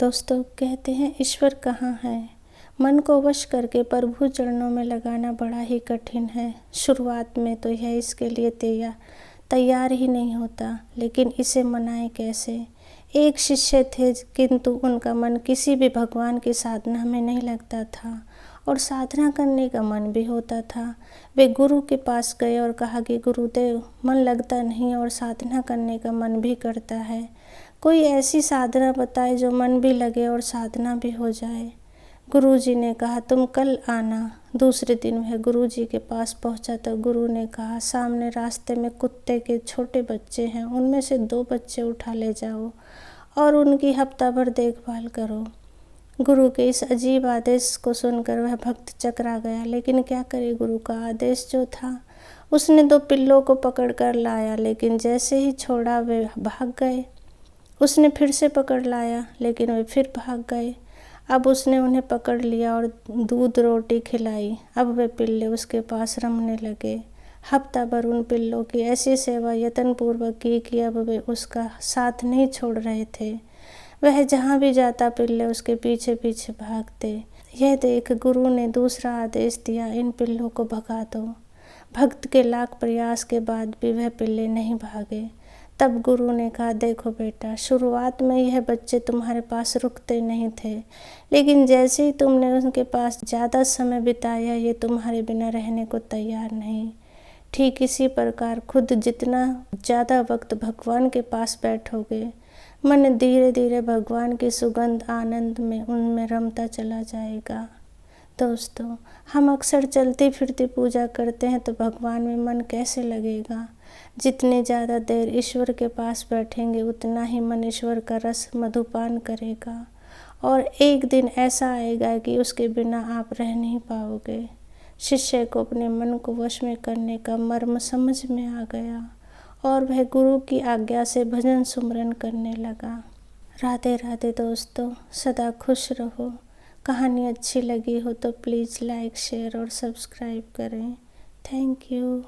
दोस्तों, कहते हैं ईश्वर कहाँ है। मन को वश करके प्रभु चरणों में लगाना बड़ा ही कठिन है। शुरुआत में तो यह इसके लिए तैयार ही नहीं होता, लेकिन इसे मनाएं कैसे। एक शिष्य थे, किंतु उनका मन किसी भी भगवान की साधना में नहीं लगता था और साधना करने का मन भी होता था। वे गुरु के पास गए और कहा कि गुरुदेव, मन लगता नहीं और साधना करने का मन भी करता है। कोई ऐसी साधना बताए जो मन भी लगे और साधना भी हो जाए। गुरुजी ने कहा, तुम कल आना। दूसरे दिन वह गुरुजी के पास पहुंचा तो गुरु ने कहा, सामने रास्ते में कुत्ते के छोटे बच्चे हैं, उनमें से 2 बच्चे उठा ले जाओ और उनकी हफ्ता भर देखभाल करो। गुरु के इस अजीब आदेश को सुनकर वह भक्त चकरा गया, लेकिन क्या करे, गुरु का आदेश जो था। उसने 2 पिल्लों को पकड़ कर लाया, लेकिन जैसे ही छोड़ा वे भाग गए। उसने फिर से पकड़ लाया, लेकिन वे फिर भाग गए। अब उसने उन्हें पकड़ लिया और दूध रोटी खिलाई। अब वे पिल्ले उसके पास रमने लगे। हफ्ता भर उन पिल्लों की ऐसी सेवा यत्नपूर्वक की कि अब वे उसका साथ नहीं छोड़ रहे थे। वह जहाँ भी जाता पिल्ले उसके पीछे पीछे भागते। यह देख गुरु ने दूसरा आदेश दिया, इन पिल्लों को भगा दो। भक्त के लाख प्रयास के बाद भी वह पिल्ले नहीं भागे। तब गुरु ने कहा, देखो बेटा, शुरुआत में यह बच्चे तुम्हारे पास रुकते नहीं थे, लेकिन जैसे ही तुमने उनके पास ज़्यादा समय बिताया, ये तुम्हारे बिना रहने को तैयार नहीं। ठीक इसी प्रकार खुद जितना ज़्यादा वक्त भगवान के पास बैठोगे, मन धीरे धीरे भगवान की सुगंध आनंद में उनमें रमता चला जाएगा। दोस्तों, हम अक्सर चलती फिरती पूजा करते हैं तो भगवान में मन कैसे लगेगा। जितनी ज़्यादा देर ईश्वर के पास बैठेंगे, उतना ही मन ईश्वर का रस मधुपान करेगा और एक दिन ऐसा आएगा कि उसके बिना आप रह नहीं पाओगे। शिष्य को अपने मन को वश में करने का मर्म समझ में आ गया और वह गुरु की आज्ञा से भजन सुमरन करने लगा। राधे राधे दोस्तों, सदा खुश रहो। कहानी अच्छी लगी हो तो प्लीज़ लाइक, शेयर और सब्सक्राइब करें। Thank you.